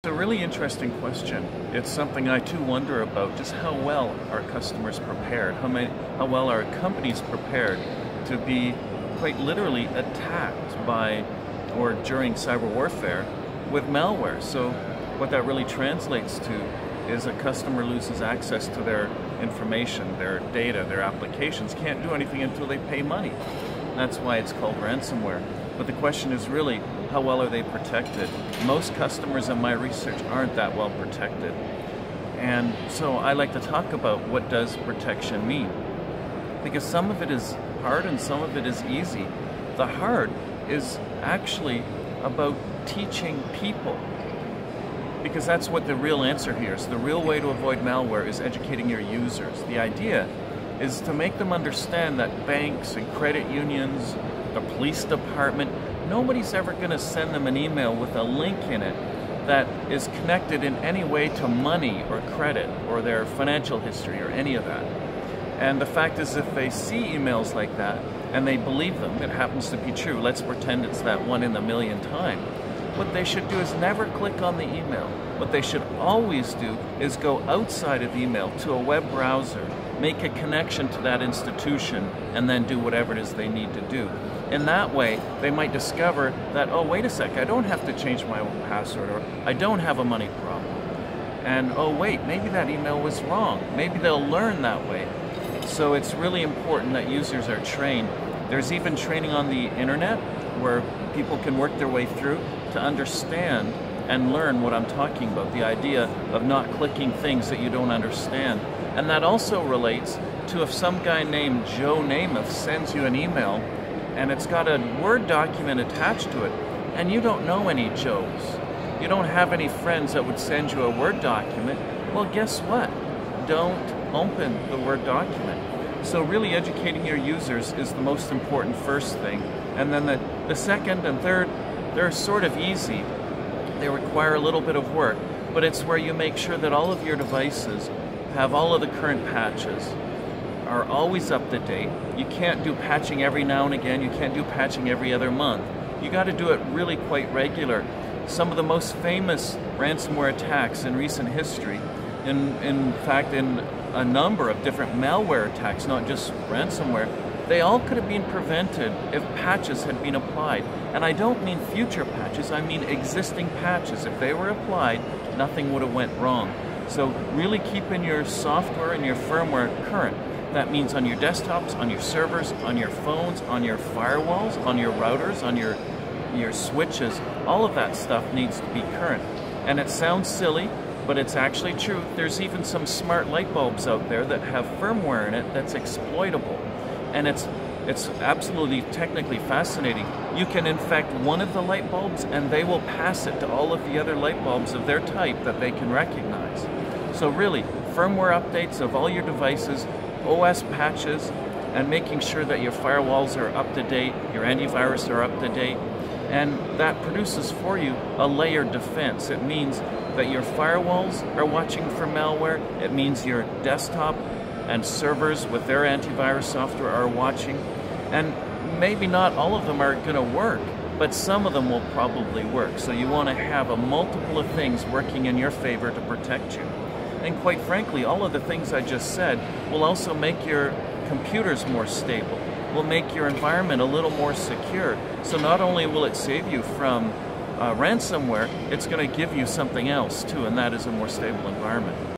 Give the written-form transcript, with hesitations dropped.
It's a really interesting question. It's something I too wonder about, just how well are customers prepared, how well are companies prepared to be quite literally attacked by or during cyber warfare with malware. So what that really translates to is a customer loses access to their information, their data, their applications, can't do anything until they pay money. That's why it's called ransomware. But the question is really, how well are they protected? Most customers in my research aren't that well protected. And so I like to talk about what does protection mean. Because some of it is hard and some of it is easy. The hard is actually about teaching people. Because that's what the real answer here is. The real way to avoid malware is educating your users. The idea is to make them understand that banks and credit unions, the police department, nobody's ever going to send them an email with a link in it that is connected in any way to money or credit or their financial history or any of that. And the fact is, if they see emails like that and they believe them, it happens to be true, let's pretend it's that 1 in a million time, what they should do is never click on the email. What they should always do is go outside of email to a web browser, make a connection to that institution, and then do whatever it is they need to do. In that way, they might discover that, oh, wait a sec, I don't have to change my password, or I don't have a money problem. And oh, wait, maybe that email was wrong. Maybe they'll learn that way. So it's really important that users are trained. There's even training on the internet where people can work their way through to understand and learn what I'm talking about, the idea of not clicking things that you don't understand. And that also relates to if some guy named Joe Namath sends you an email and it's got a Word document attached to it, and you don't know any Joes. You don't have any friends that would send you a Word document. Well, guess what? Don't open the Word document. So really educating your users is the most important first thing. And then the second and third, they're sort of easy. They require a little bit of work, but it's where you make sure that all of your devices have all of the current patches, are always up to date. You can't do patching every now and again. You can't do patching every other month. You got to do it really quite regular. Some of the most famous ransomware attacks in recent history, in fact, in a number of different malware attacks, not just ransomware, they all could have been prevented if patches had been applied. And I don't mean future patches, I mean existing patches. If they were applied, nothing would have went wrong. So really keeping your software and your firmware current. That means on your desktops, on your servers, on your phones, on your firewalls, on your routers, on your switches, all of that stuff needs to be current. And it sounds silly, but it's actually true. There's even some smart light bulbs out there that have firmware in it that's exploitable. And it's absolutely technically fascinating. You can infect one of the light bulbs and they will pass it to all of the other light bulbs of their type that they can recognize. So really, firmware updates of all your devices, OS patches, and making sure that your firewalls are up to date, your antivirus are up to date, and that produces for you a layered defense. It means that your firewalls are watching for malware. It means your desktop and servers with their antivirus software are watching. And maybe not all of them are going to work, but some of them will probably work. So you want to have a multiple of things working in your favor to protect you. And quite frankly, all of the things I just said will also make your computers more stable, will make your environment a little more secure. So not only will it save you from ransomware, it's going to give you something else too, and that is a more stable environment.